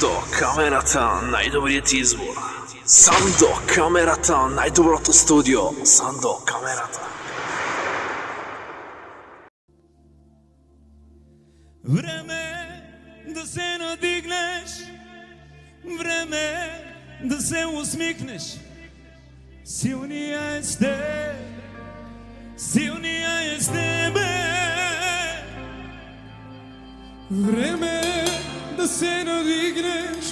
Сандо, камерата, най-добрият избор. Сандо, камерата, най-доброто студио. Сандо, камерата. Време да се надигнеш, време да се усмихнеш. Силния е с теб, силния е с тебе. Време да се надигнеш,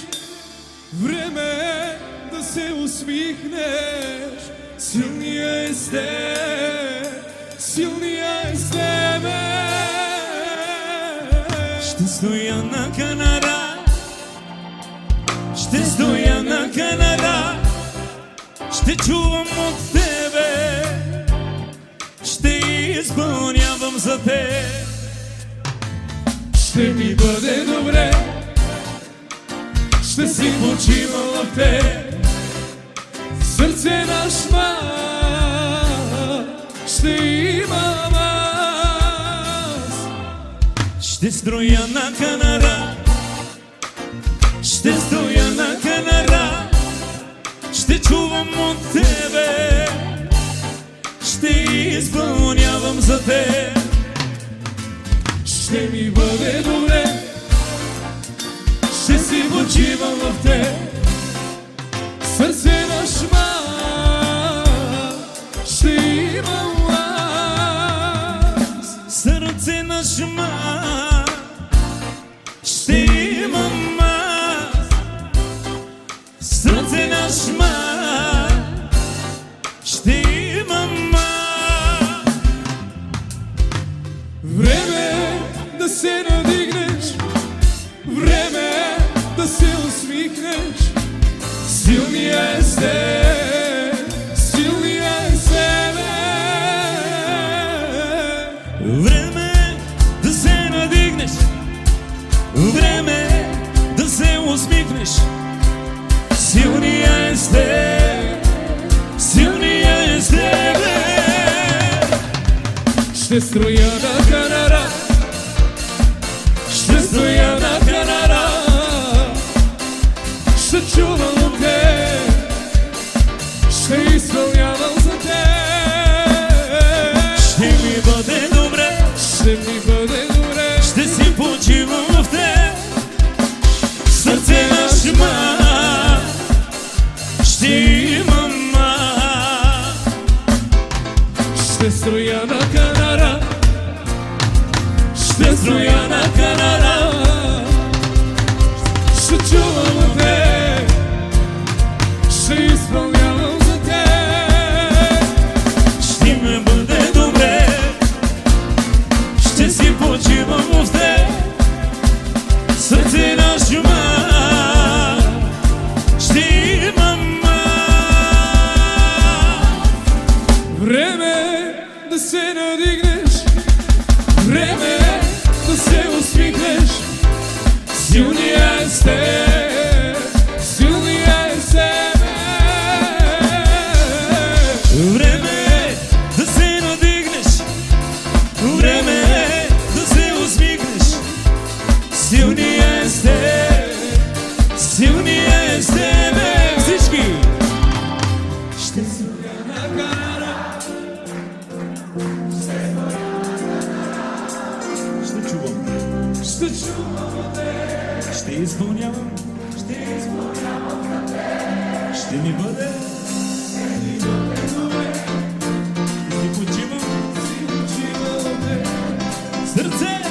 време да се усмихнеш. Силния е с теб, силния е с тебе. Ще стоя на канара, ще стоя на канара, ще чувам от тебе, ще изпълнявам за теб. Ще ми бъде добре, ще си почивам в теб. Сърце на шма ще имам аз. Ще строя на канара, ще стоя на канара, ще чувам от тебе, ще изпълнявам за теб. Ще ми бъде добре, ще си почивам в теб. Сърце на шма ще имам аз. Сърце на шма ще имам аз. Сърце на шма ще имам аз. Време да се надигнеш, време да се усмихнеш. Силния е с теб, силния е с тебе. Време да се надигнеш, време да се усмихнеш. Силния е с теб, силния е с тебе. Ще строя на канара, ще стоя на канара, ще чувам от теб, ще изпълнявам за теб. Ще ми бъде добре, ще ми бъде добре, ще си почивам в теб. Сърце на шма ще имам аз. ще строя на канара, ще строя на канара, ще чувам от теб, ще изпълнявам за теб. Ще ми бъде добре, ще си почивам в теб. Сърце на шума ще имам аз. Време да се надигнеш, време да се усмихнеш. Силния е с теб, силния е с тебе. Време да се надигнеш, време да се усмихнеш. Силния е с теб, силния е с тебе. Всички! Ще стоя на канара, Ще чувам, ще чувам от теб, ще изпълнявам, ще изпълнявам за теб. ще ми бъде, Добре, ще си почивам. си почивам от теб. Сърце!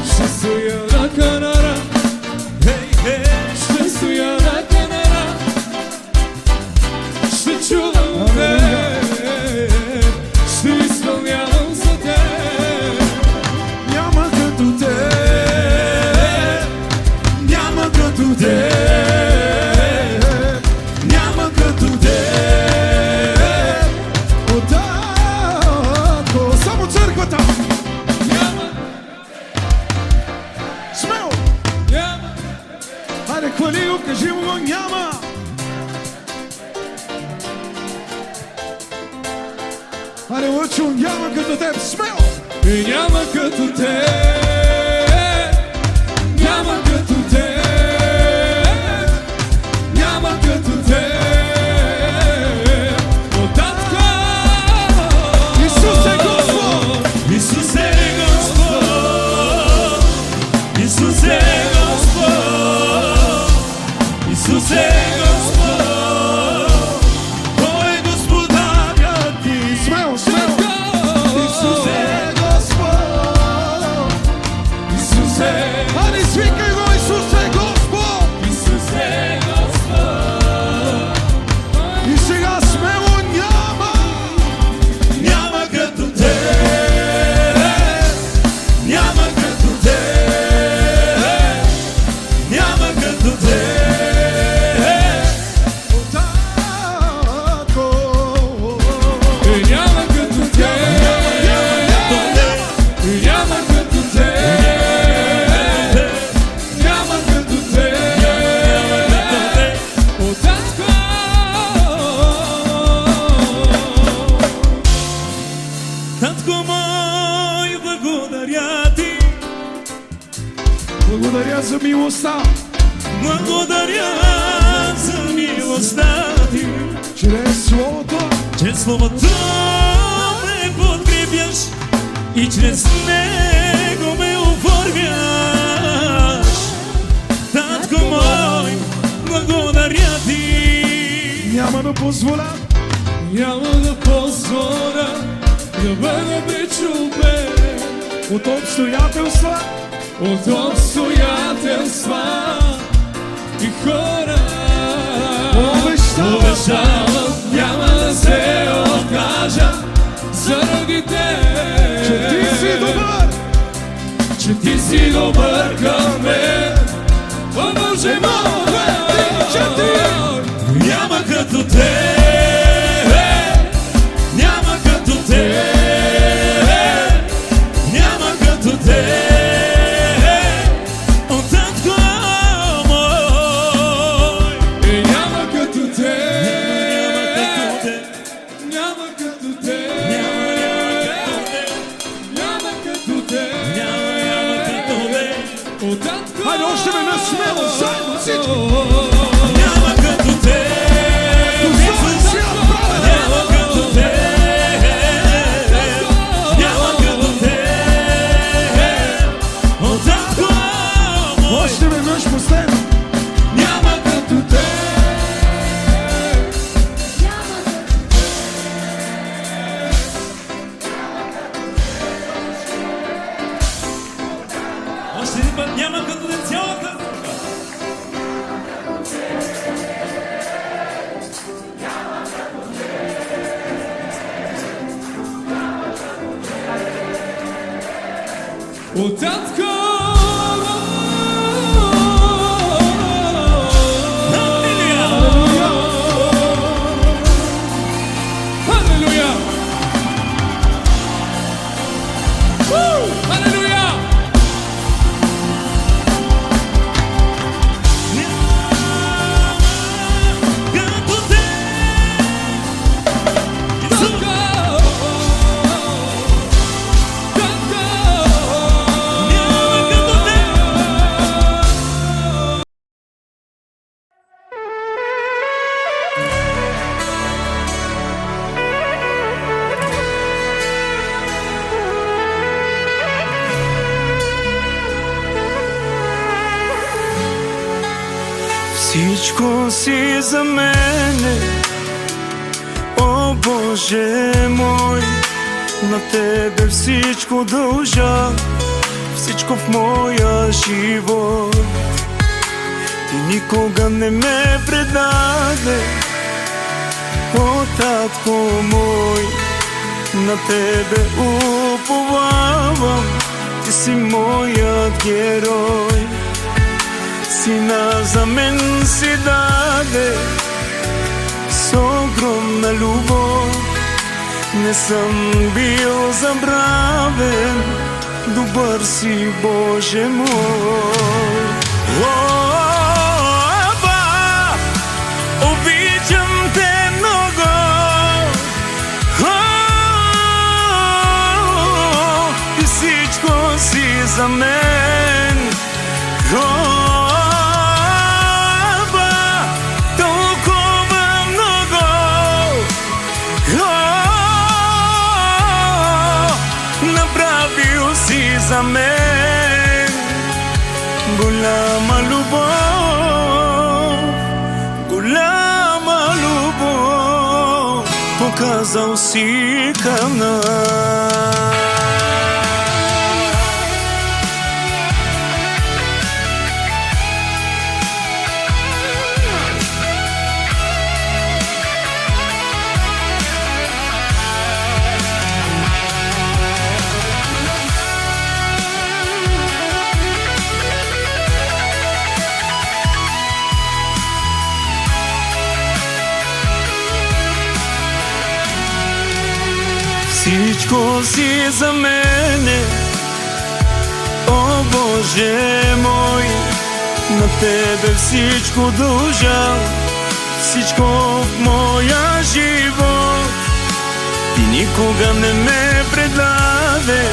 Ще стоя на канара, Хей, хей! ще стоя на канара, ще чувам от теб, ще изпълнявам за теб. Няма като няма като теб, смело! И няма като теб, няма като теб, няма като теб. О, Татко! Исус е Господ! Исус е Господ, Исус е Господ, Исус е Господ, Той е Господарят ти. Смело, смело! Исус е Господ! Исус е... Ани, свикай го, Исус е Господ! Исус е Господ, И сега смело няма! няма като теб, няма като теб, няма като теб. О, Татко! И няма като теб! И няма като теб! Няма като теб! О, Татко! Татко мой, благодаря ти, Благодаря за милостта, благодаря за милостта ти. чрез Словото, Чрез Словото ме подкрепяш и чрез него ме оформяш. Татко мой, благодаря ти. няма да позволя да бъда пречупен от обстоятелства и хора. Обещавам, няма да се откажа заради теб. Че ти си добър към мен. О, Боже мой, Няма като теб, няма като теб, няма като теб. О, Татко мой, и няма като теб, няма като теб, няма като теб, няма като теб. О, Татко! Хайде още веднъж смело, заедно всички! Няма като теб, Исус, няма като теб, няма като теб. О, Татко мой, Още веднъж последно! няма като теб. Още един път, няма като теб цялата. О, Татко! Халелуя! Халелуя! Като теб, Исус. Няма като теб. Всичко си за мене, о Боже мой, на Тебе всичко дължа, всичко в моя живот. Ти никога не ме предаде, о Татко мой, на Тебе уповавам, Ти си моят герой. Сина за мен си даде с огромна любов. Не съм бил забравен, добър си, Боже мой. О, Аба, обичам Те много. О, за мен. Толкова много направил си за мен. Голяма любов, голяма любов показал си към нас. Всичко си за мене, о Боже мой, на Тебе всичко дължа, всичко в моя живот. Ти никога не ме предаде,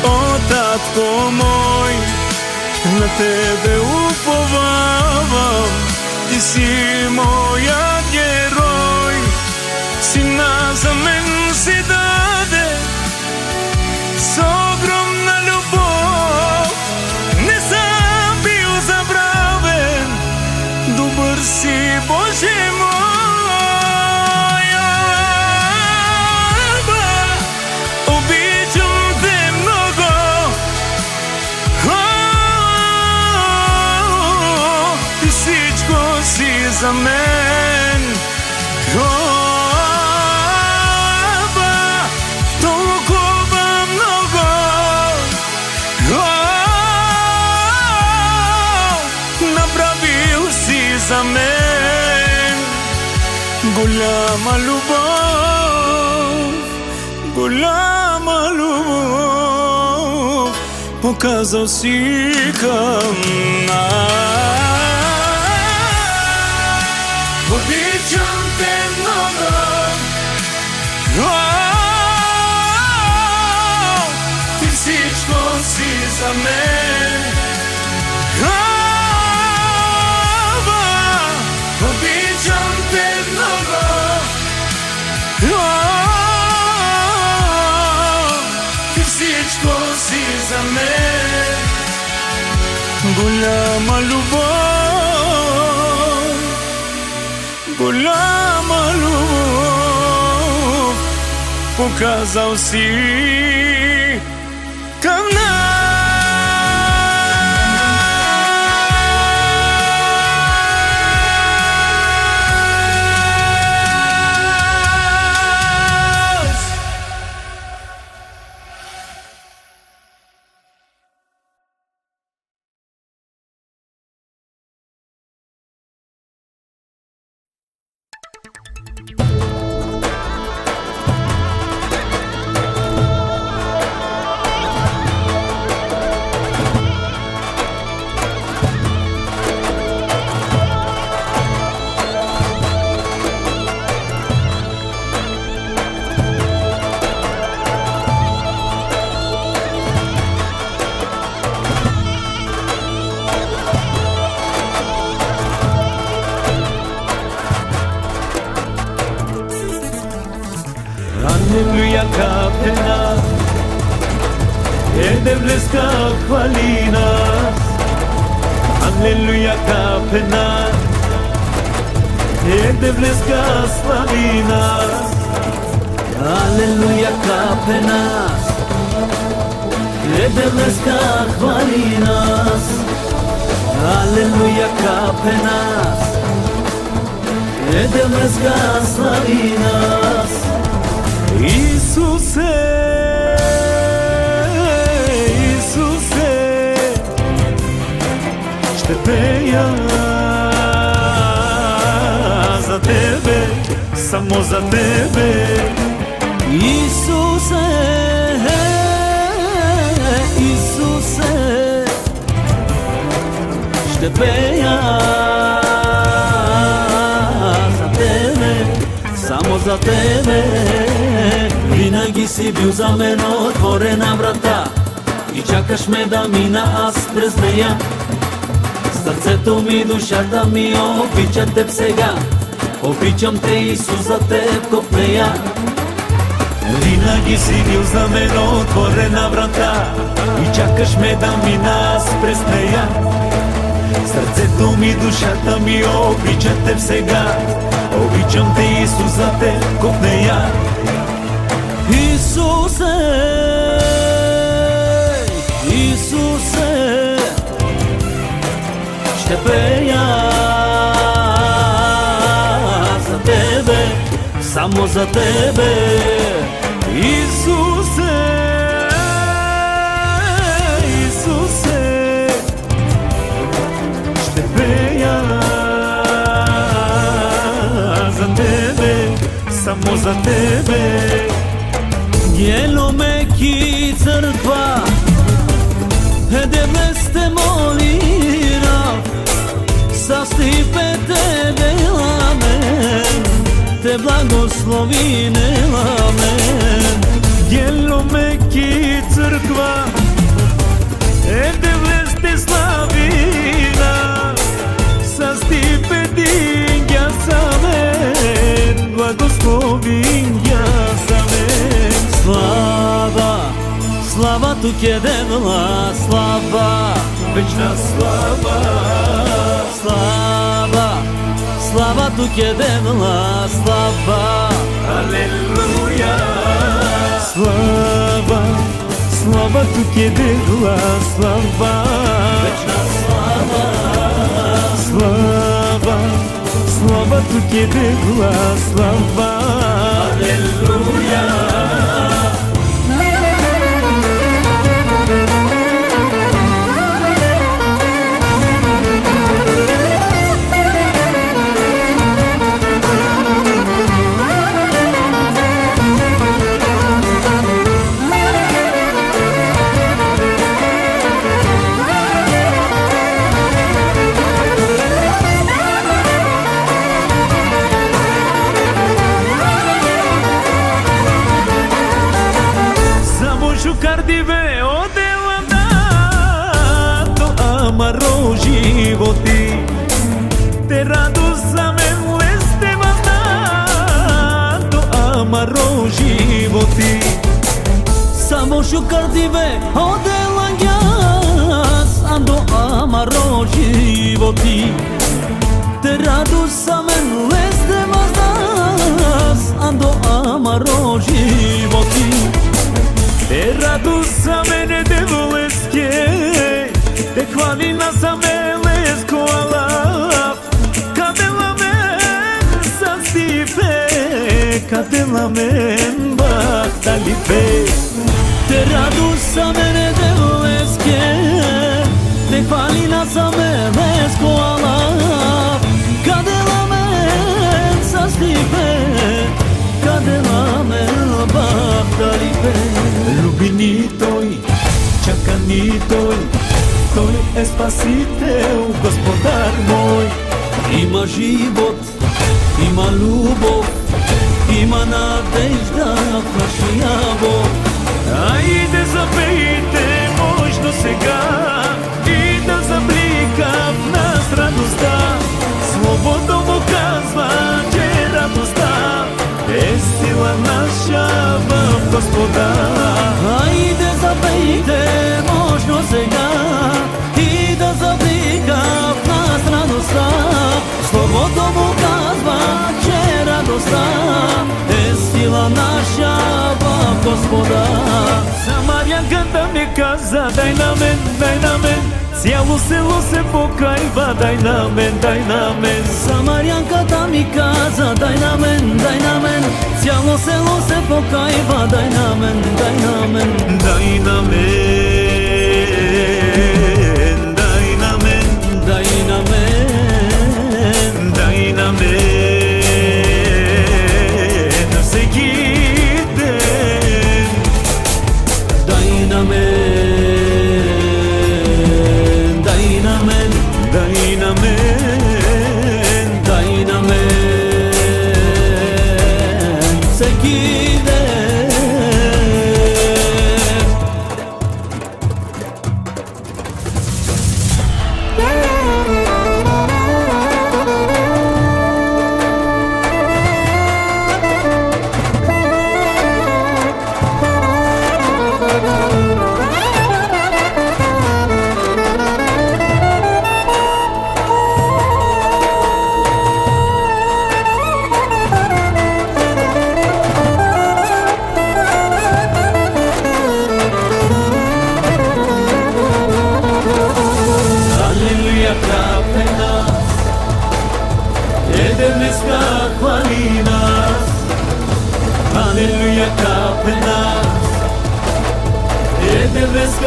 о Татко мой, на Тебе уповавам, Ти си моя герой. Сина за мен си даде с огромна любов, не съм бил забравен, добър си Боже мой. Обичам Те много, Ти всичко си за мен. За мен голяма любов, голяма любов показал си към нас. Обичам Те много, Ти всичко си за мен. Обичам Те много, Ти всичко си за мен. Голяма любов, голяма любов показал си към нас. Алелуя капена, Devleska hvali nas. Алелуя капена, Devleska slavi nas. Алелуя капе нас, Devleska hvali nas. Алелуя капе нас, Devleska slavi nas. Исусе, Исусе, ще пея за Тебе, само за Тебе. Исусе, Исусе, ще пея за Тебе, само за Тебе. Винаги си бил за мен отворена врата, и чакаш ме да мина аз през нея. Сърцето ми, душата ми обичат теб сега. Обичам те, Исус, за теб копнея. Винаги си бил за мен отворена врата и чакаш ме да мина аз през нея. Сърцето ми, душата ми обичат теб сега. Обичам те, Исус, за теб копнея. Исусе, Исусе, ще пея за тебе, само за тебе. Исусе, Исусе, ще пея за тебе, само за тебе. Γελομέκη τσαρπά, εδευλέστε μολύρα, σας τύπετε δελαμέν, τε благословине ламен. Γελομέκη църква, евдевлесте славина, с стипендин гя за мен, благословин гя за мен. Слава, слава тук е девла, слава, Вечна слава, слава, слава тук е девла, слава. алелуя. Слава, слава тук е дела, слава. Вечна слава, Слава, слава тук е дела, слава. алелуя. Cardivе o de la dato amarro životi te radosame leste mandato amarro životi. Samo šukardive odela jas, ando amaro životi. Te radu sa men leste mazdas, ando amaro životi. Te radusa mene devoleske, te hvalina za mele skoalaf. Kadela men sa stipe, kadela men bahtalipe. Te radu sa mene devoleske, te hvalina za mele skoalaf. Kadela men sa stipe, kadela men bahtalipe. Любини той, чакани той е спасител, господар мой. Има живот, има любов, има надежда в нашия Бог. Айде запейте мощно сега и да заблика в нас радостта. Словото му казва, че радостта е сила наша в Господа. Айде запейте мощно сега и да заблика в нас радостта. Словото му казва, че радостта е сила наша в Господа. Самарянката ми каза, дай на мен, цяло село се покайва, дай на мен. Самарянката ми каза, дай на мен, цяло село се покайва, дай на мен. Дай на мен, дай на мен, дай на мен, всеки ден. Дай на мен, дай на мен, всеки ден.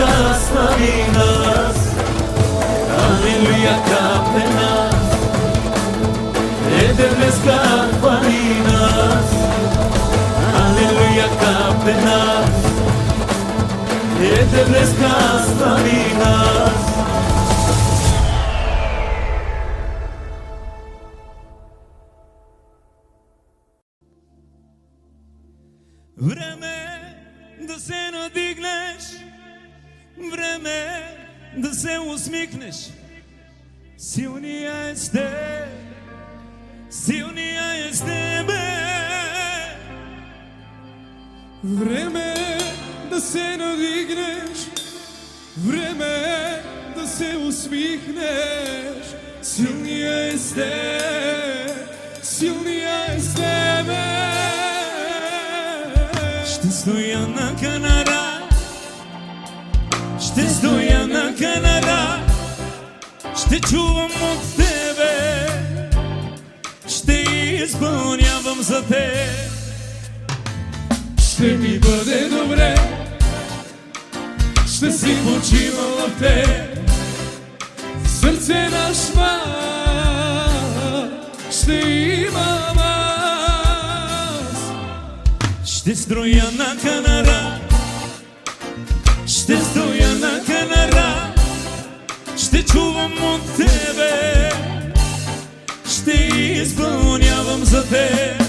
днеска слави нас. Алелуя капе нас, днеска хвали нас. Алелуя капе нас, днеска слави нас. Време да се надигнеш, време да се усмихнеш. Силния е с теб, силния е с тебе. Време да се надигнеш, време да се усмихнеш. Силния е с теб, силния е с тебе. Ще стоя на канара, ще стоя на канара, ще чувам от тебе, ще изпълнявам за теб. Ще ми бъде добре, ще си почивам в теб. Сърце на шма ще имам аз. Ще строя на канара, ще стоя на канара, ще чувам от тебе, ще изпълнявам за теб.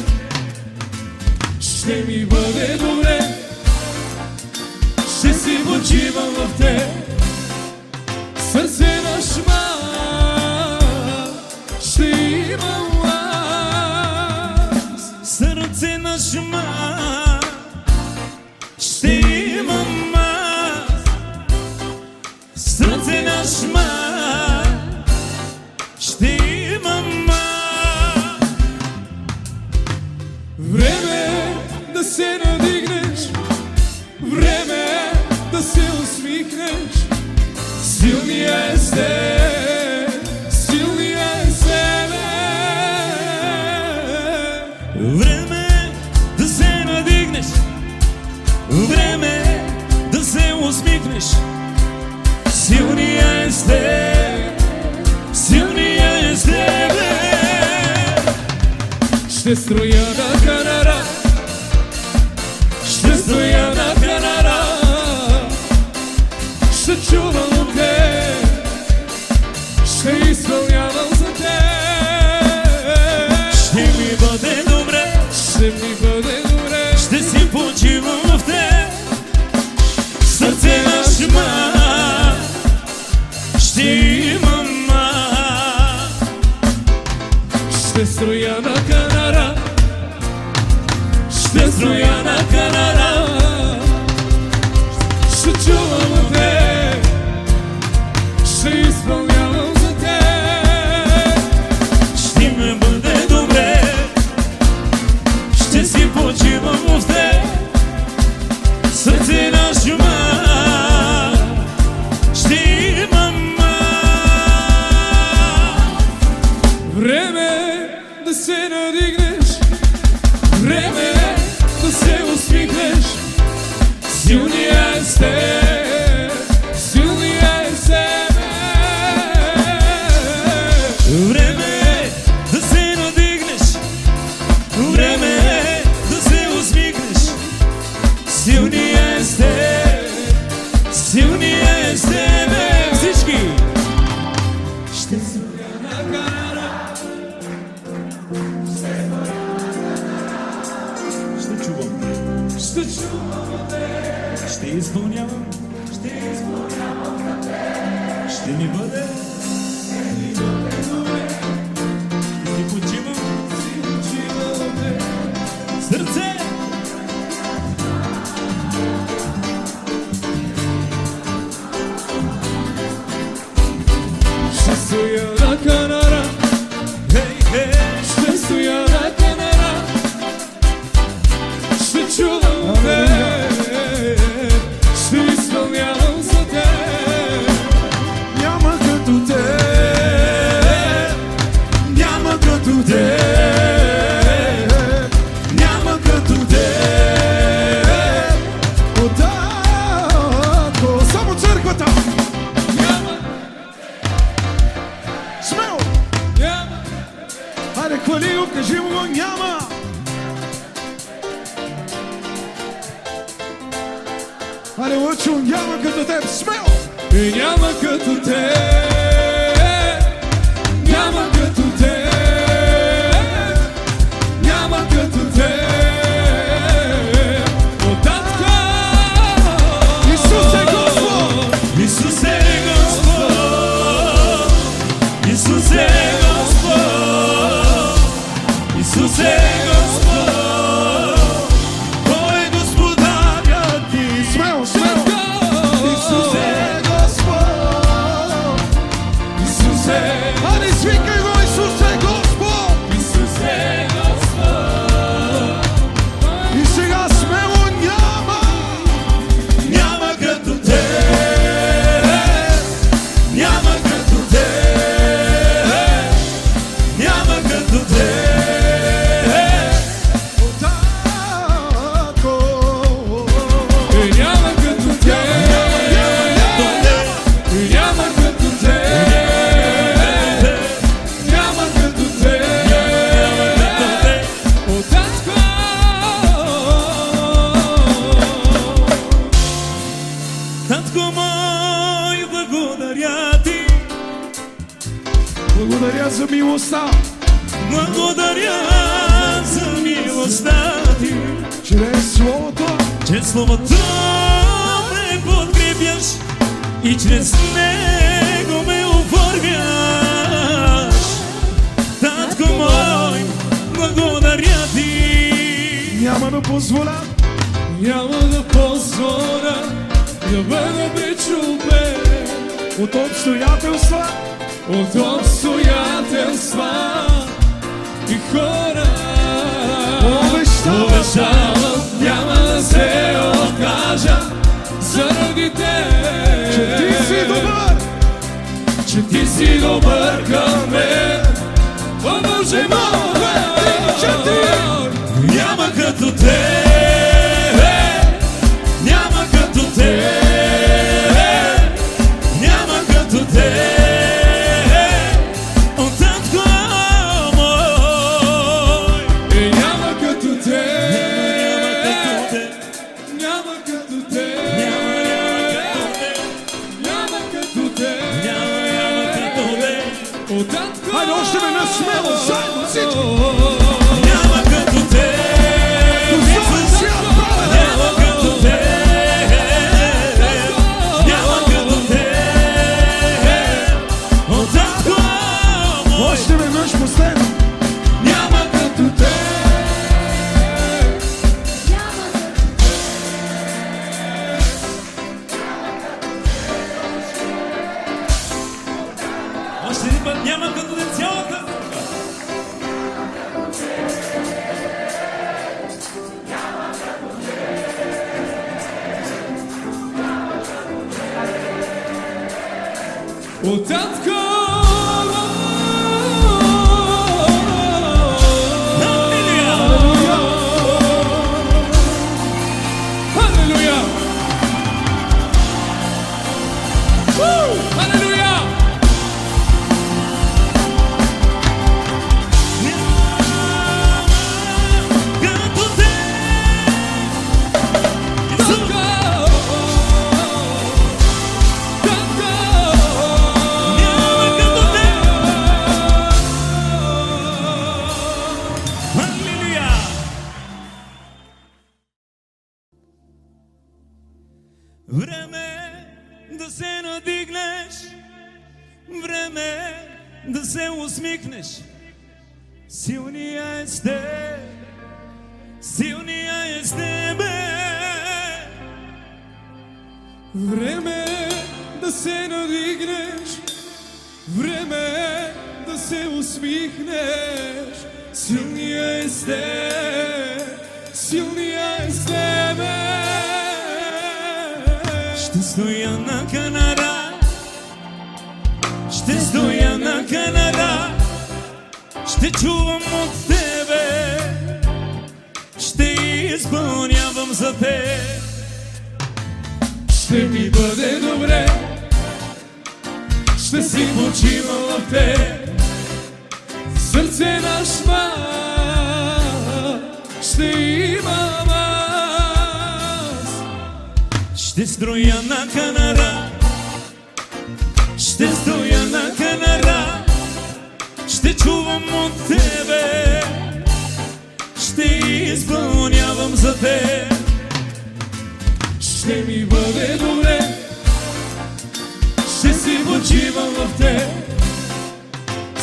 Ще ми бъде добре, ще си почивам в теб. Сърце на шма ще имам аз. Сърце на шма ще имам аз. Сърце на шма ще имам аз. Време да се надигнеш, време да се усмихнеш. Силния е с теб, силния е с тебе. Време да се надигнеш, време да се усмихнеш. Силния е с теб, силния е с тебе. Ще строя на канара, ще стоя на канара, ще чувам от теб, ще изпълнявам за теб. Ще ми бъде добре, ще ми бъде добре, ще си почивам в теб. Сърце на шма ще имам аз. ще строя на канара, ще строя на канара, ще чувам от теб, ще изпълнявам за теб. Ще ми бъде добре, ще си почивам в теб. Сърце на шума ще имам аз. Време да се надигнеш, време да се усмихнеш. Силния е с теб, силния е с тебе. Време да се надигнеш, време да се усмихнеш. Силния е с теб, силния е с тебе. Всички Ще стоя на канара, ще чувам, ще чувам от теб, ще изпълнявам, ще ми бъде, ще си почивам. чувам от теб. Сърце! Ще стоя на канара, Хей, хей! ще стоя на канара, ще чувам от теб, ще изпълнявам за теб. Няма като теб, няма като теб, няма като теб. Отако, само че Айде, Лъчо, няма като теб, смело! И няма като те, няма като те, няма като те. О, татко! Исус е Господ! Исус е Господ, Исус е Господ, Исус е Господ, Той е Господарят ти. Смело, смело! Исус е Господ! Исус е, Айде, свикай го, Исус е Господ! Исус е Господ. И сега смело няма! Няма като те, няма като те, няма като те. Татко! И няма като те, и няма като те, няма като те. О, татко! Татко мой, благодаря ти, Благодаря за милостта, благодаря за милостта ти. чрез Словото, Чрез Словото ме подкрепяш и чрез него ме оформяш. Татко мой, благодаря ти. няма да позволя Няма да позволя да бъда пречупен от обстоятелства, от обстоятелства и хора. Обещавам, няма да се откажа заради теб. че ти си добър, Че ти си добър към мен. О, Боже мой! Няма като те, няма като те, няма като те. О, татко мой, И няма като те, няма като те, няма като те, няма като те. О, татко! Хайде, още веднъж смело, заедно всички! Няма като те, Достоен си я правя! няма като те, няма като те. О, татко мой, Още веднъж последно! няма като те. Още един път, няма като те цялата. О, татко! Халелуя! Халелуя! Като те, Татко! Татко! няма като те. Халелуя! Време да се надигнеш, време да се усмихнеш. Силния е с теб, силния е с тебе. Време да се надигнеш, време да се усмихнеш. Силния е с теб, силния е с тебе. Ще стоя на Канара, ще стоя на Канара, ще чувам от тебе, ще изпълнявам за теб. Ще ми бъде добре, ще си почивам в теб. Сърце на шма ще имам аз. Ще строя на Канара, ще стоя на Канара, ще чувам от тебе, ще изпълнявам за теб. Ще ми бъде добре, ще си почивам в теб.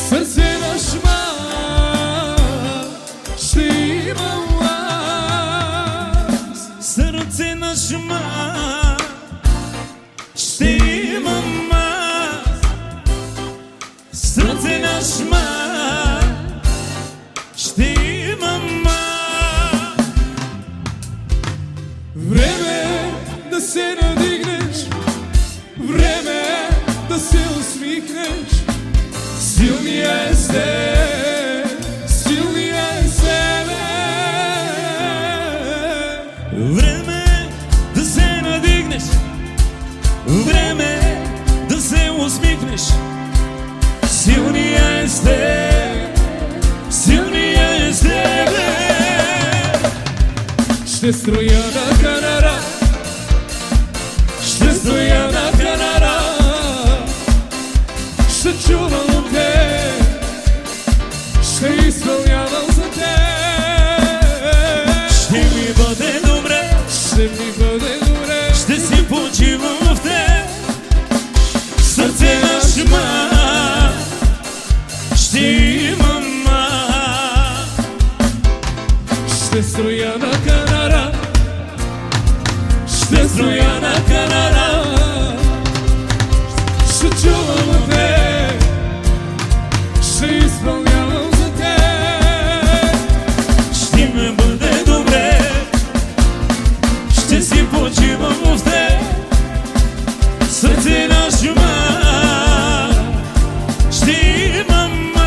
Сърце на шма, ще имам аз. Сърце на шма, ще имам аз. Сърце на шма, ще имам аз. Време да се надигнеш, време да се усмихнеш. Силния е себе, силния е себе. Време да се надигнеш, време да се усмихнеш. Силния е с теб, силния е с тебе. Ще строя на Канара, ще стоя на Канара, ще чувам от теб, ще изпълнявам за теб. Ще ми бъде добре, Ще ми бъде добре, ще си почивам в теб. Сърце на шма, ще имам аз. ще строя на Канара, ще строя на Канара, ще чувам от теб, ще изпълнявам за теб. Ще ми бъде добре, ще си почивам в теб. Сърце на шума, ще имам аз.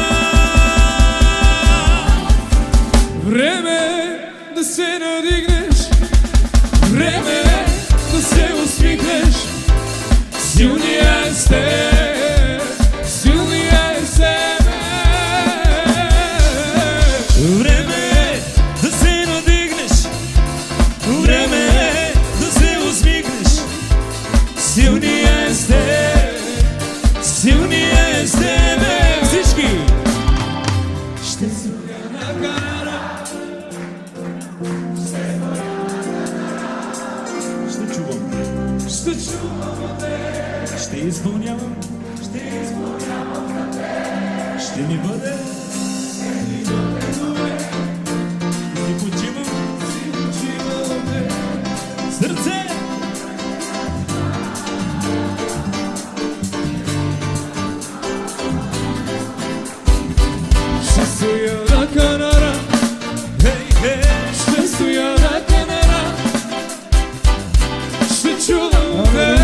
Време да се надигнеш, време да се усмихнеш. Силния е с теб, силния е с тебе. Време да се надигнеш, време да се усмихнеш. Силния е с теб, силния е с тебе. Всички! Ще строя на Канара, Ще чувам, ще чувам от теб, ще изпълнявам, ще ми бъде, добре, ще почивам. чувам от теб. Сърце! Ще стоя на Канара, Хей, хей! ще стоя на Канара, ще чувам от теб,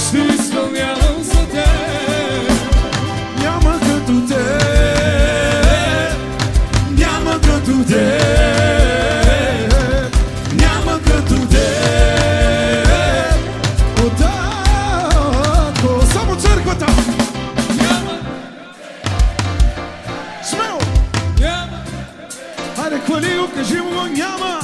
ще изпълнявам за теб. Няма като теб, няма като теб, няма като теб. Отако, само църквата! Няма, Смело! няма, Хайде, хвали го, кажи му го, няма!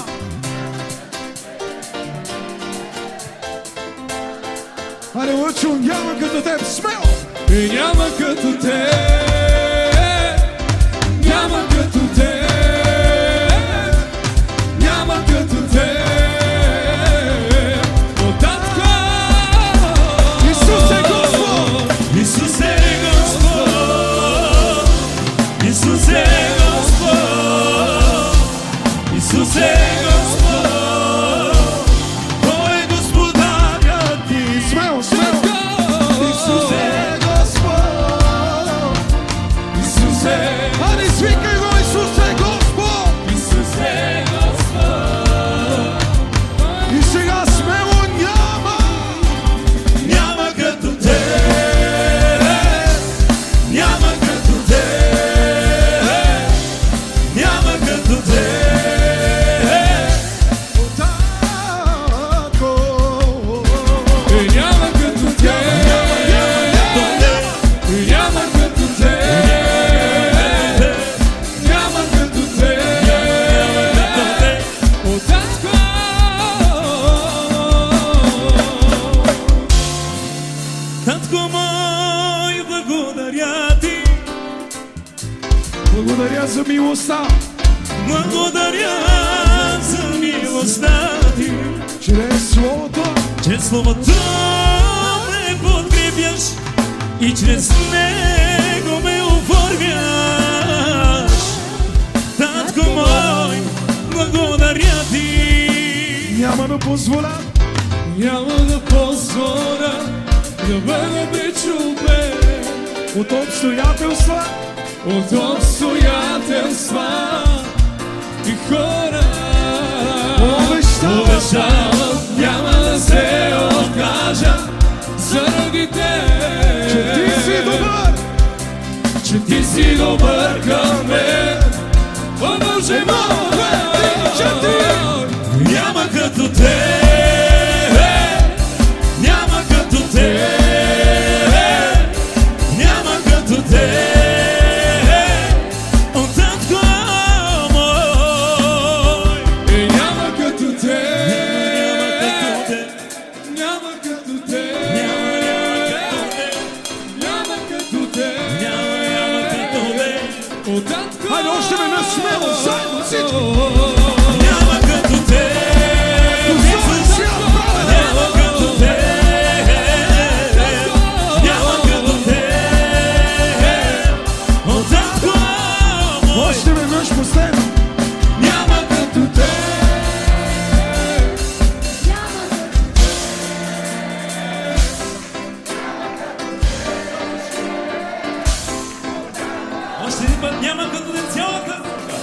Хайде, Лъчо, няма като теб, смело! и няма като теб, няма като теб, няма като теб. Отатко! Исус е Господ! Исус е Господ, Исус е Господ, Исус е Господ, Той е господарят ти. Смело, смело! Исус е Господ! милостта, Благодаря за милостта ти, чрез Словото, чрез Словото ме подкрепяш и чрез него ме оформяш. Татко мой, благодаря ти. няма да позволя Няма да позволя да бъда безчувствен от обстоятелства, от обстоятелства и хора. Обещавам, няма да се откажа заради теб, че ти си добър, че ти си добър към мен. О, Боже мой, Няма като тебе, няма като тебе, няма като тебе, о, татко мой. няма като теб, няма като теб, няма като теб, о, татко. Хайде още веднъж смело, заедно всички. Няма като теб, Исус, няма като теб, няма като теб, о, татко мой. Още веднъж последно. Няма като теб. Още един път няма като теб цялата църква.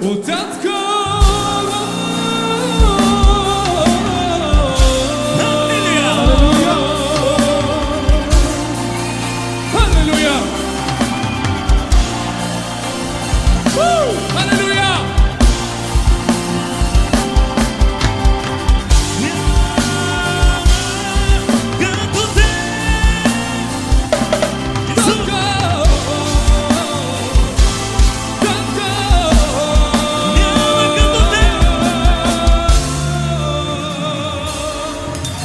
О, татко! Халелуя! Халелуя! Като теб, Исус. Няма като теб.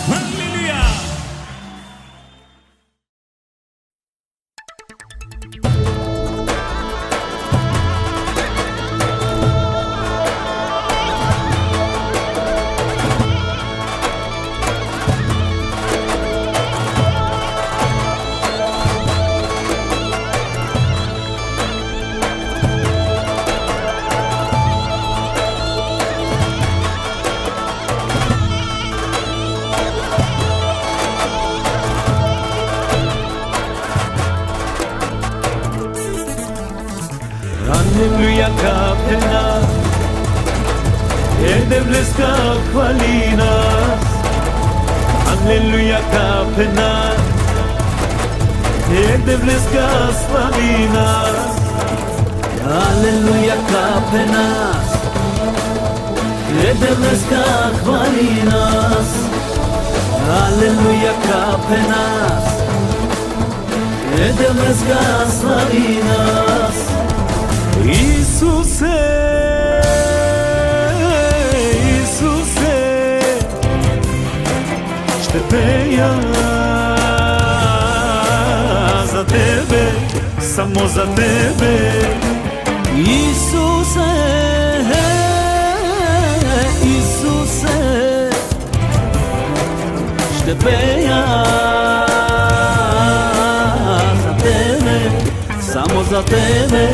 Халелуя! Алелуя капена, Ede bleska hvali nas. Алелуя капена, Ede bleska slavi nas. Aleluja kape nas, Jedemeska hvali nas. Aleluja kape nas, Jedemeska slavi nas. Isuse, Isuse, ще пея за Тебе, само за Тебе. Исусе, Исусе, ще пея за Тебе, само за Тебе.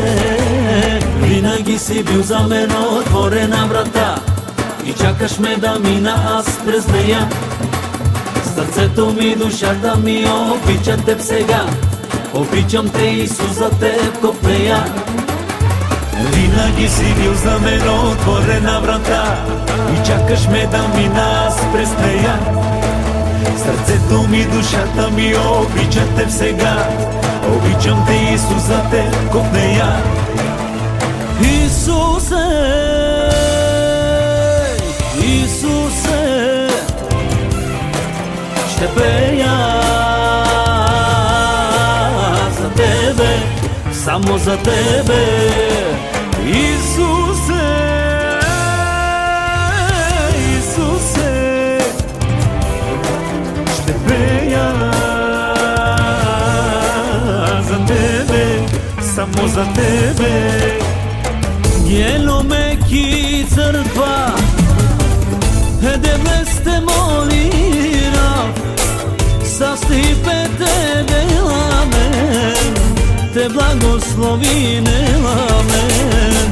Винаги си бил за мен отворена врата и чакаш ме да мина аз през нея. Сърцето ми, душата ми обичат Теб сега. Обичам Те, Исус, за Теб копнея. Винаги си бил за мен отворена врата и чакаш ме да мина аз през нея. Сърцето ми, душата ми обичат Теб сега. Обичам Те, Исус, за Теб копнея. Исусе, Исусе, ще пея за Тебе, само за Тебе. Исусе, samo za tebe. Gelo me ki crkva, deve ste molira, sa stipe tebe amen, te blagoslovine amen.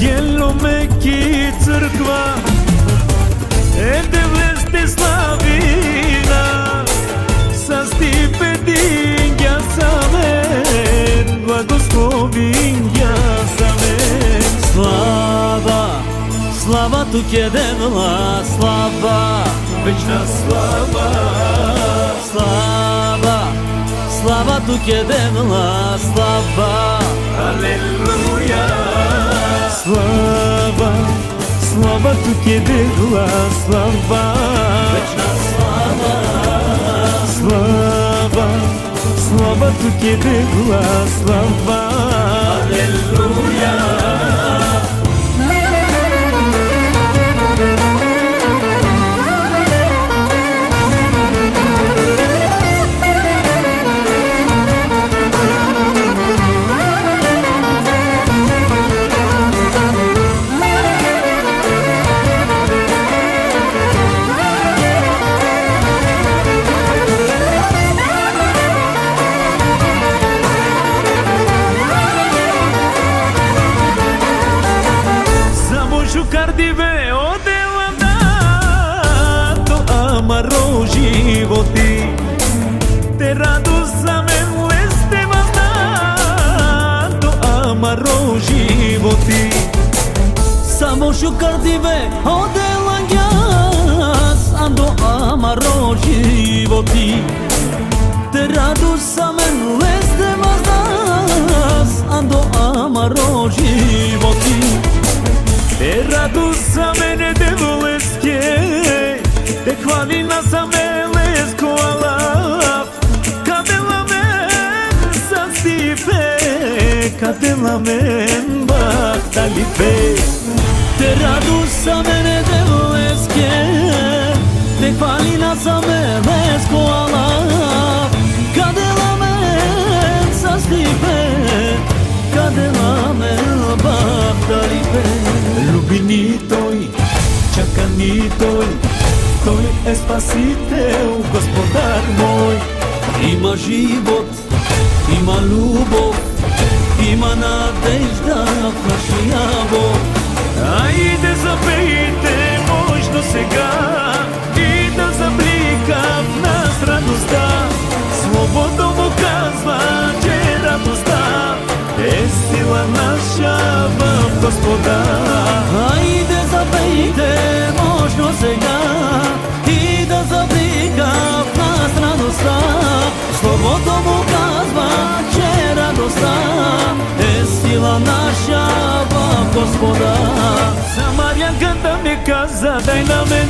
Gelo me ki crkva, deve ste slavina, sa stipe dinja amen, blagoslovinja amen. Slava, slava tu ke devla, slava, Večna slava, slava, slava tu ke devla, slava. aleluja. Slava, slava tu ke devla, slava. Večna slava, Slava, slava tu ke devla, slava. Aleluja. Cardive odela da to amaro životi, te radost za men leste mazda to amaro životi. samo shukar dive odela gas, ando amaro životi, te radu sa men leste mazdas, ando amaro životi. Te radost za mene devoleske, te hvalina za mene skoala. Kadela men sa stipe, kadela men bahtalipe. Te radu sa mene devleske, te hvalina za mene skoala. Kadela men sa stipe, kadela men bahtalipe. Ljubini toj, čakani toj, toj je spasitelj, gospodar moj. Ima život, ima ljubov, ima nadežda naši Bog. Ajde zapejte možno сега и да заблика в нас радостта. Свободно му казва, че радостта е сила наша в Господа. Ajde zapejte možno сега и да заблика в нас радостта. Слободно му казва, че радостта е сила наша в Господа. Самарянката ми каза, дай на мен,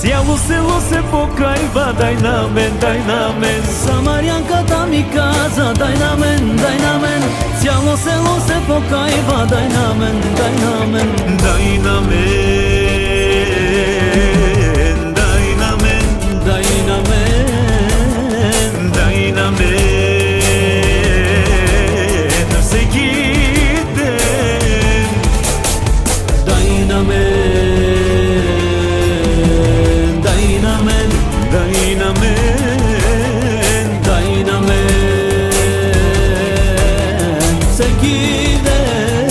цяло село се покайва, дай на мен. Самарянката ми каза, дай на мен, цяло село се покайва, дай на мен. Дай на мен, дай на мен, Дай на мен, дай на мен. Всеки ден, дай на мен, дай на мен, дай на мен, дай на мен, всеки ден.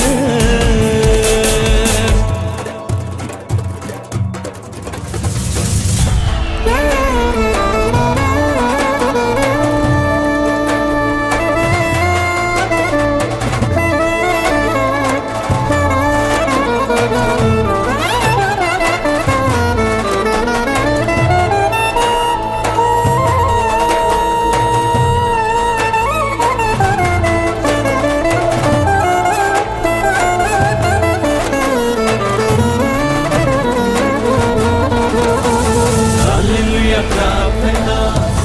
Алелуя, крапе нас,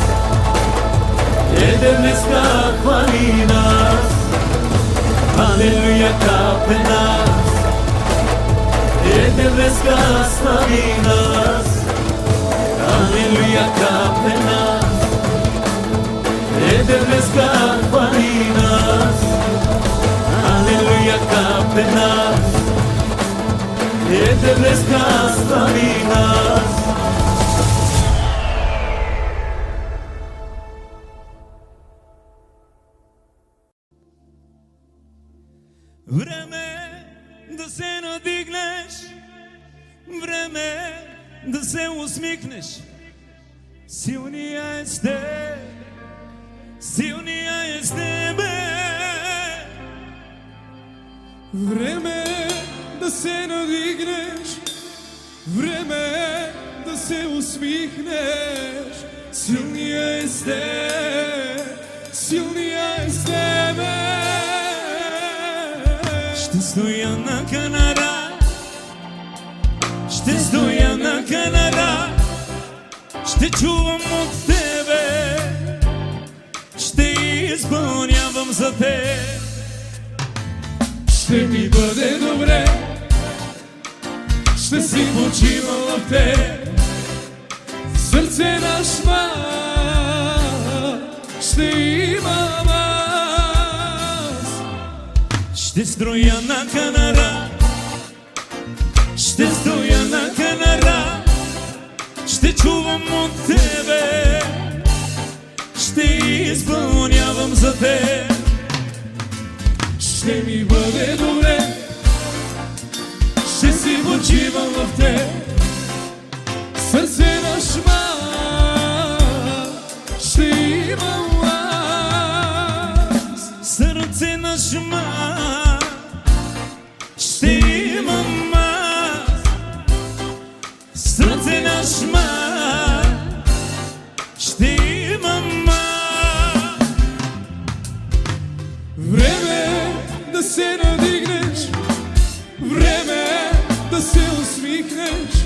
днеска хвали нас. Алелуя, крапе нас, днеска слави нас. Алелуя, крапе нас, днеска хвали нас. те нас, ете днеска стани нас. Време да се надигнеш, време да се усмихнеш. Силния е с теб, силния е с тебе. Време да се надигнеш, време да се усмихнеш. Силния е с теб, силния е с тебе. Ще стоя на Канара, ще стоя на Канара, ще чувам от тебе, ще изпълнявам за теб. Ще ми бъде добре, ще си почивам в теб. Сърце на шма ще имам аз. Ще строя на Канара, ще стоя на Канара, ще чувам от тебе, ще изпълнявам за теб. Ще ми бъде добре, ще си почивам в теб. Сърце на шма ще имам аз. Сърце на шма ще имам аз. Сърце на шма ще имам аз. Време да се надигнеш, време да се усмихнеш.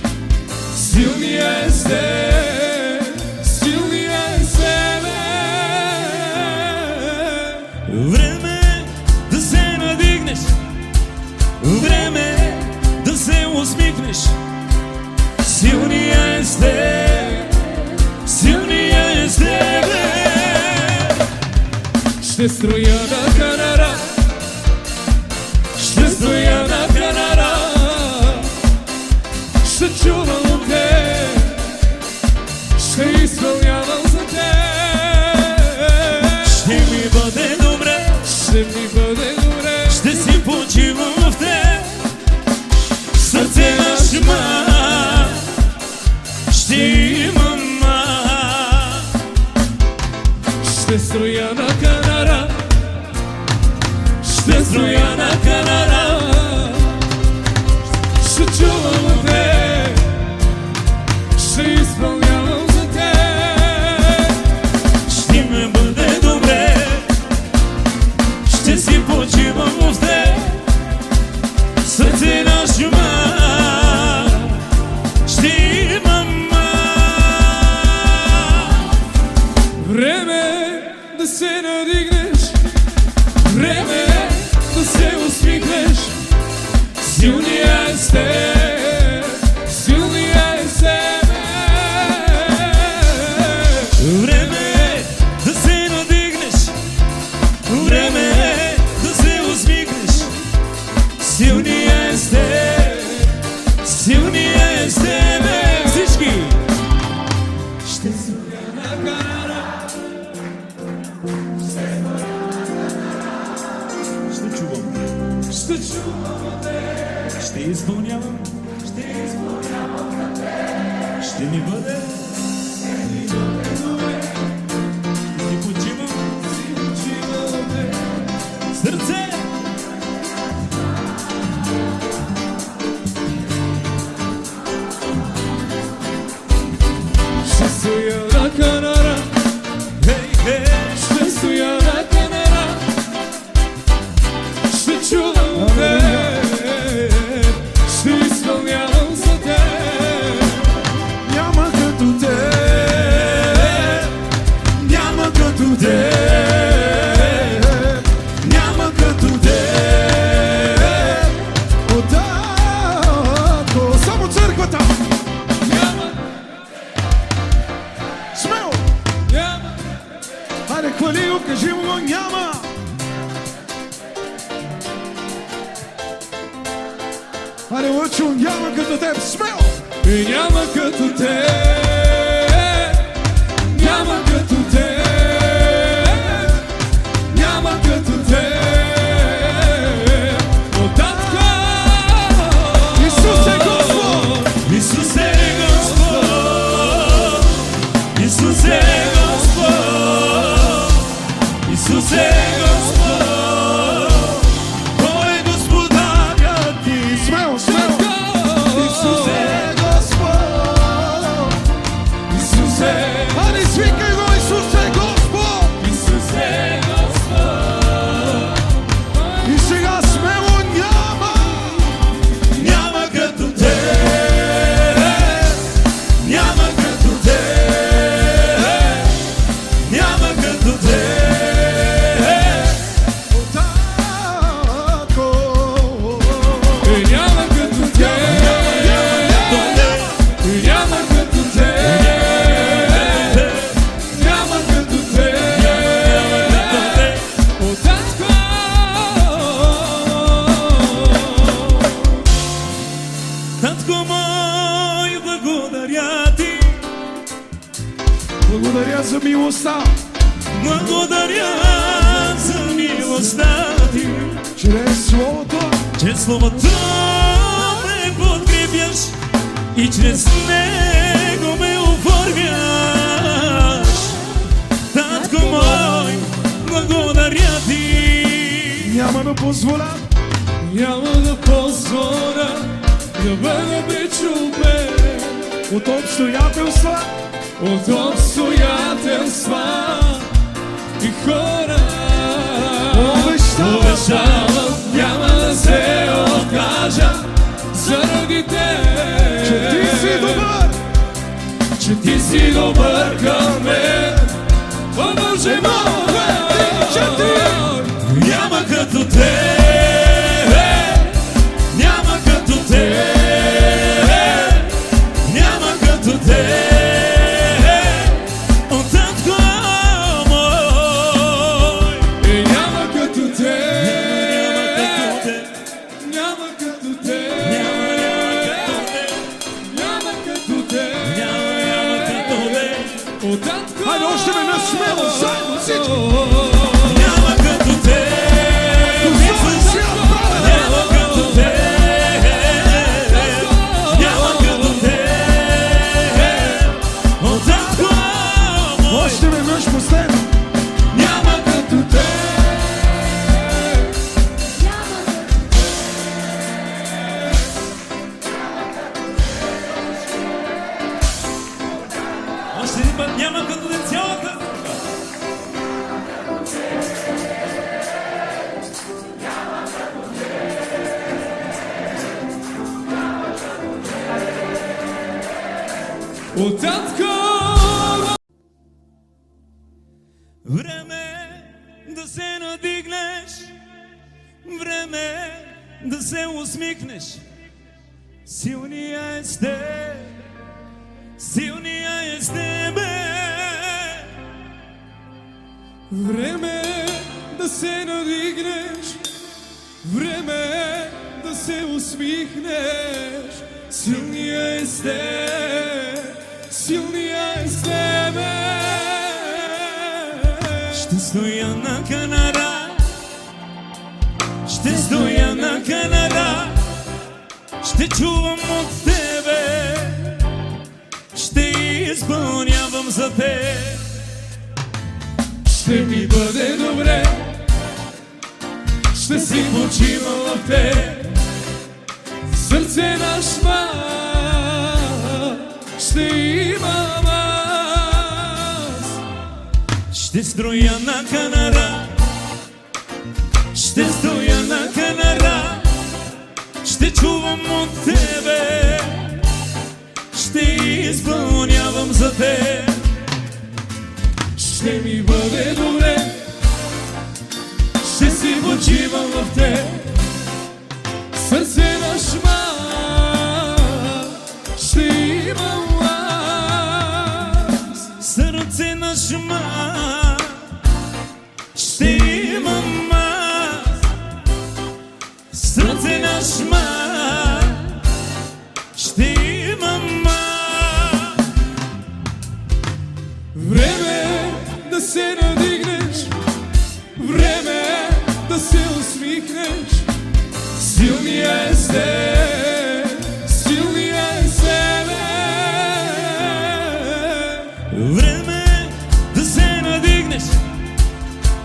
Силния е с теб, силния е с тебе. Време да се надигнеш, време да се усмихнеш. Силния е с теб, силния е с тебе. Ще строя на Канара, ще стоя на Канара, ще чувам от теб, ще изпълнявам за теб. Ще ми бъде добре, ще ми бъде добре, ще си почивам в теб. Сърце на шма ще имам аз. ще строя на Канара, ще строя на Канара, ще чувам от теб, ще изпълнявам за теб. Ще ми бъде добре, ще си почивам в теб. Сърце на шума ще имам аз. Време да се надигнеш, време да се усмихнеш. Силния е с теб, силния е с тебе. Време да се надигнеш, време да се усмихнеш. Силния е с теб, силния е с тебе. Всички! Ще стоя на Канара, Ще чувам, ще чувам от теб, ще изпълнявам, ще ми бъде, ще си почивам, почивам в теб. сърце. Ще стоя на Канара, Хей, хей, ще стоя на Канара, ще чувам от теб, ще изпълнявам за теб. Няма като теб, няма като теб, няма като теб. О, татко, само църквата. Няма, смело. Няма. Хайде, хвали го, кажи му го, няма. Аре, Лъчо, няма като теб, смело! И няма като те, няма като те, няма като те. О, татко! Исус е Господ! Исус е Господ, Исус е Господ, Исус е Господ, Той е Господарят ти. Смело, смело! Исус е Господ! Исус е, Аре, свикай го, Исус е Господ! Исус е Господ. И сега смело няма! Няма като те, няма като те, няма като те. Татко! И няма като те, и няма като те, няма като те. О, татко! Татко мой, благодаря ти, Благодаря за милостта, благодаря за милостта ти. чрез Словото, Чрез Словото ме подкрепяш и чрез него ме оформяш. Татко мой, благодаря ти. няма да позволя Няма да позволя да бъда пречупен от обстоятелства, от обстоятелства и хора. Обещавам, няма да се откажа заради теб. че ти си добър, Че ти си добър към мен. О, Боже мой! Няма като те, няма като те, няма като те. О, татко мой, И няма като те, няма като те, няма като те, няма като те. О, татко! Хайде, още веднъж смело, заедно всички. Няма като те, Исус, няма като те, няма като те. О, татко мой, Още веднъж последно. няма като те. Още един път, няма като те цялата. О, татко! Време да се надигнеш, време да се усмихнеш. Силния е с теб, силния е с тебе. Време да се надигнеш, време да се усмихнеш. Силния е с теб, силния е с тебе. Ще стоя на канара, ще стоя на канара, ще чувам от тебе, ще изпълнявам за теб. Ще ми бъде добре, ще си почивам в теб. Сърце на шма ще имам аз. Ще строя на канара, ще стоя на канара, ще чувам от тебе, ще изпълнявам за теб. Ще ми бъде добре, ще си почивам в теб. Сърце на шма ще имам аз. Сърце на шма ще имам аз, сърце на шма се надигнеш, време е да се усмихнеш. Силния е с тебе, силния е с тебе. Време е да се надигнеш,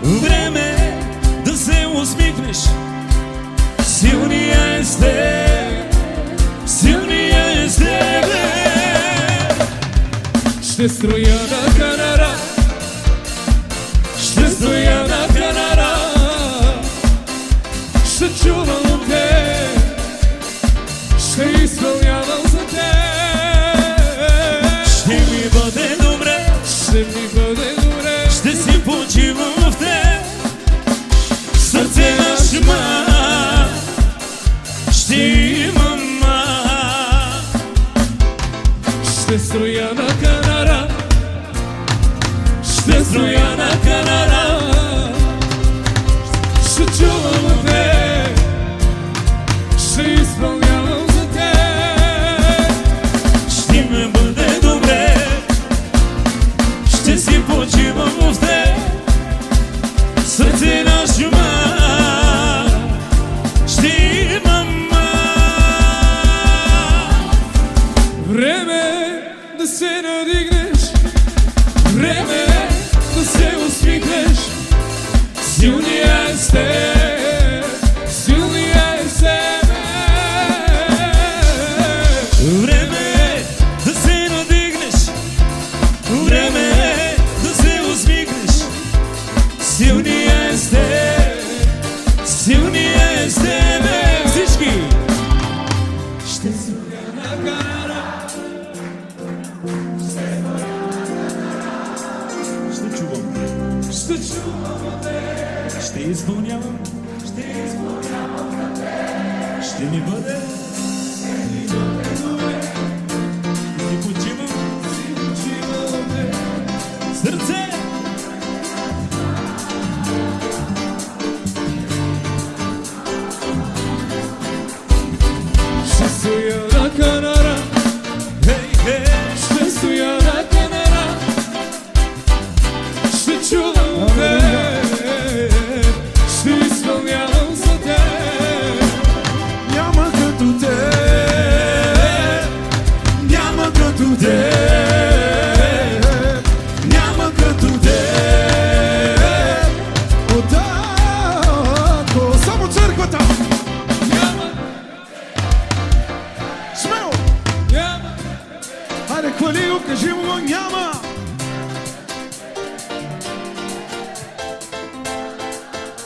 време е да се усмихнеш. Силния е с теб, силния е с тебе. Ще строя на Канара, ще стоя на Канара, ще чувам те, ще изпълнявам за те. Ще ми бъде добре, ще ми бъде добре, ще си почивам в те. Сърце на шма ще имам. ще строя на Канара, ще строя на Канара, ще чувам те, ще изпълнявам за те. Ще ми бъде добре, ще си почивам в те. Сърце на шума ще имам. Време е да се надигнеш, време е да се усмихнеш. Силния е с теб, силния е с тебе. Време е да се надигнеш, време е да се усмихнеш. Силния е с теб, силния е с тебе. Всички! Ще строя на Канара, Ще чувам те, ще чувам те, ще изпълнявам, ще ми бъде, ще почивам, чувам те. сърце. Ще стоя на Канара, Хей, хей, ще стоя на Канара, ще чувам те, ще изпълнявам за те. Няма като те, няма като те, няма като те. Отако, само църквата. Няма, Смело! няма, Хайде, хвали го, кажи му го, няма!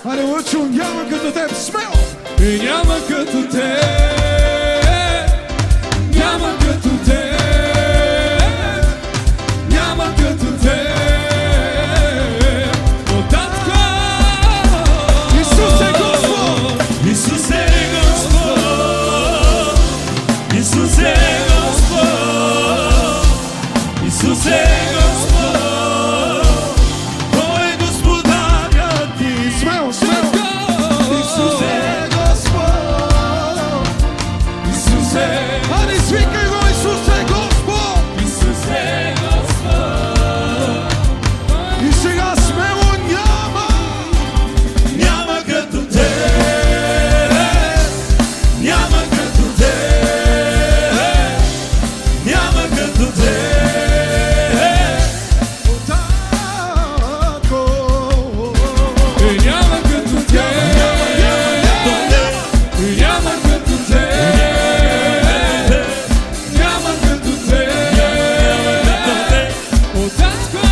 Хайде, Лъчо, няма като теб, смело! и няма като те, няма като те, няма като те. От татка Исус е Господ! Исус е Господ, Исус е Господ, Исус е Господ, Той е Господарят ти. Смело, смело! Исус е Господ! Исус е, Хайде, свикай го, Исус е Господ! Исус е Господ. И сега смело няма! Няма като те, няма като те, няма като те. Отако! И няма като те, и няма като те, няма като те. От татка.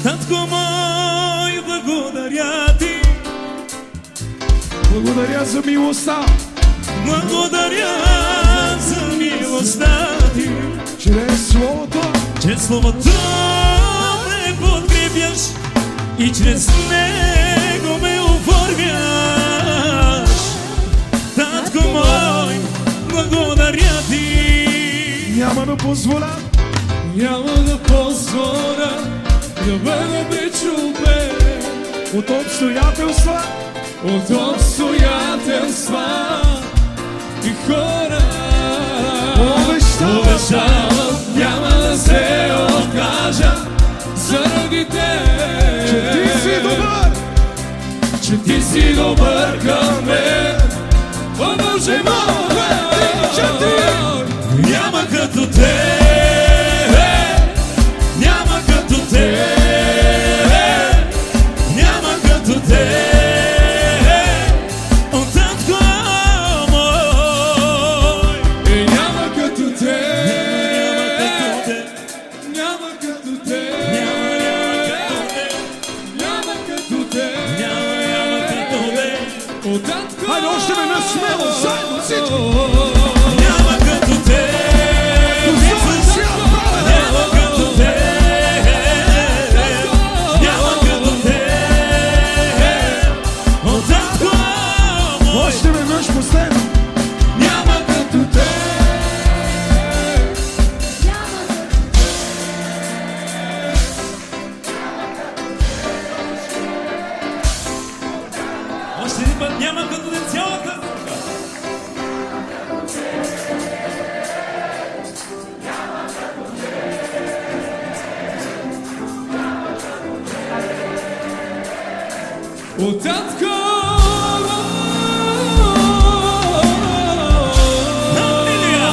Татко мой, благодаря ти, Благодаря за милостта, благодаря за милостта ти. чрез Словото, Чрез Словото ме подкрепяш и чрез него ме оформяш. Татко мой, благодаря ти. няма да позволя Няма да позволя да бъда пречупен от обстоятелства, от обстоятелства и хора. Обещавам, Обещавам, смело, заедно всички. Няма като те, Исус, няма като те, няма като те, о татко мой. Още веднъж последно. Няма като те. Още един път няма като те цялата рука. О, татко! Халелуя!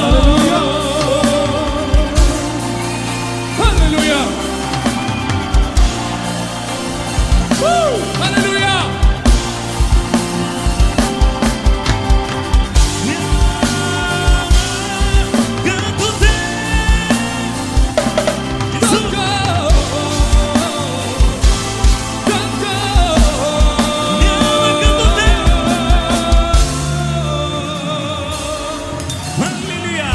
Халелуя! Халелуя! Като те. Няма като те. Халелуя!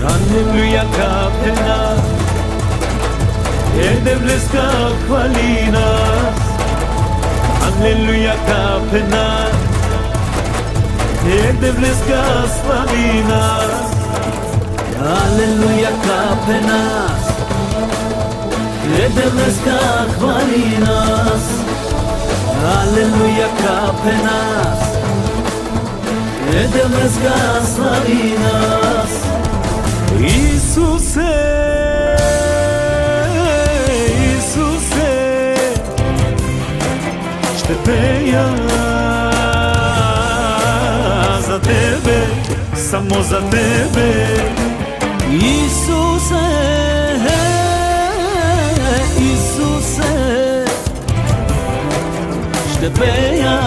Алелуя капена, Ede bleska hvali nas. Алелуя капена, Ede bleska slavi nas. Алелуя капе нас, Ede bleska hvali nas. Алелуя капе нас, Ede bleska slavi nas. Исусе, Исусе, ще пея за Тебе, само за Тебе. Исусе, Исусе, ще пея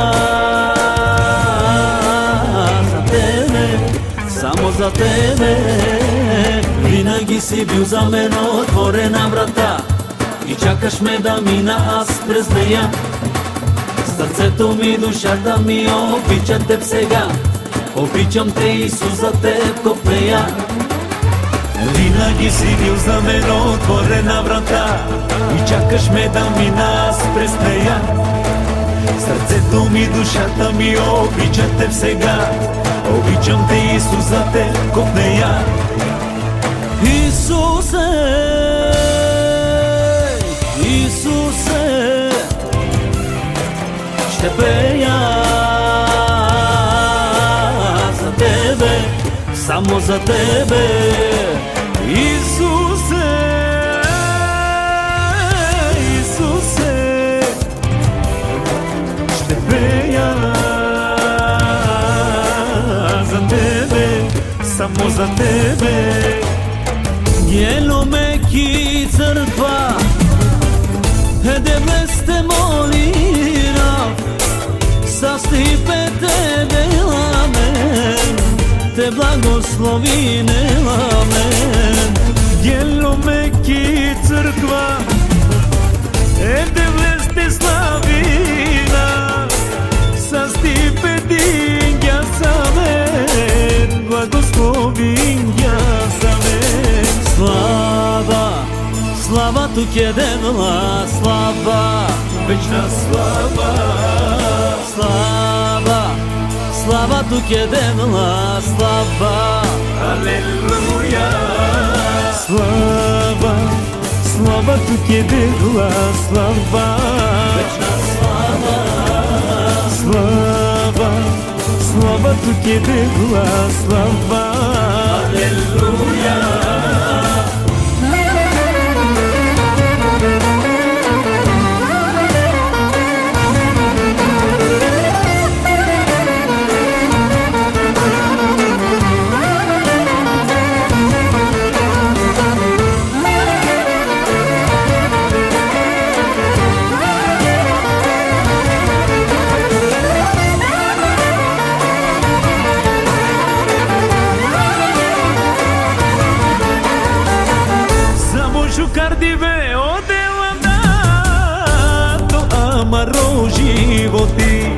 за Тебе, само за Тебе. Винаги си бил за мен отворена врата и чакаш ме да мина аз през нея. Сърцето ми, душата ми обичат Теб сега. Обичам Те, Исус, за Теб копнея. Винаги си бил за мен отворена врата и чакаш ме да мина аз през нея. Сърцето ми, душата ми обичат Теб сега. Обичам Те, Исус, за Теб копнея. Исусе, Исусе, ще пея за Тебе, само за Тебе. Исусе, Исусе, ще пея за Тебе, само за Тебе. Γελομέκη τσαρπά, εδευλέστε μολύρα, σας τύπετε δελαμέν, τε благословине амен. Γελομέκη църква, евдевлесте славина, с стипендин гясамен, благословин гясамен. Слава, слава тук е девла, слава, Вечна слава, слава, слава тук е девла, слава. алелуя. Слава, слава тук е дела, слава. Вечна слава, Слава, слава тук е дела, слава. алелуя. шукардиве одела да то амаро животи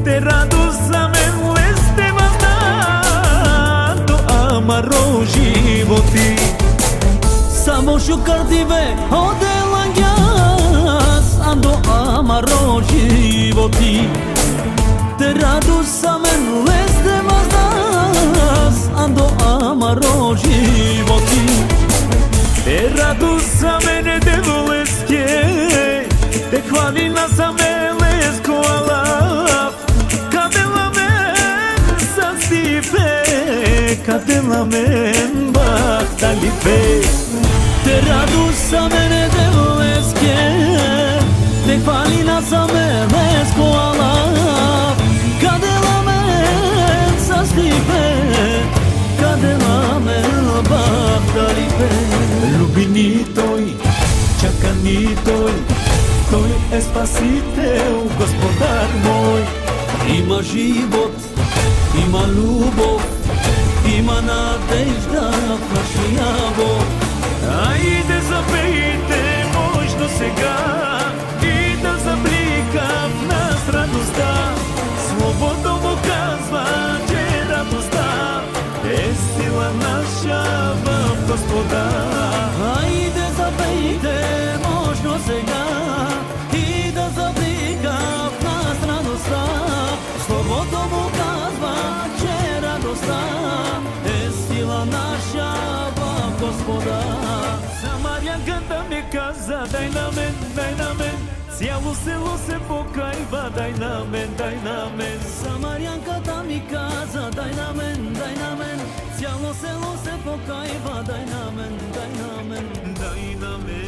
те радост за мен лесте мазда то амаро животи Само шукардиве одела гяс андо амаро животи те радост за мен лесте мазда андо амаро животи Те радост за мене деволеске, те хвали на самелеско алав. Кадела мен састипе, кадела мен бахталипе. Те радост за мене деволеске, те хвали на самелеско алав. Кадела мен састипе, кадела мен бахталипе. Люби ни той, чака ни той е спасител, господар мой. Има живот, има любов, има надежда в нашия Бог. Айде запейте мощно сега и да заблика в нас радостта. Словото му казва, че радостта е сила наша в Господа. Айде запейте мощно сега и да заблика в нас радостта. Словото му казва, че радостта е сила наша в Господа. Самарянката ми каза, дай на мен, цяло село се покайва, дай на мен. Самарянката ми каза, дай на мен, цяло село се покайва, дай на мен. Дай на мен.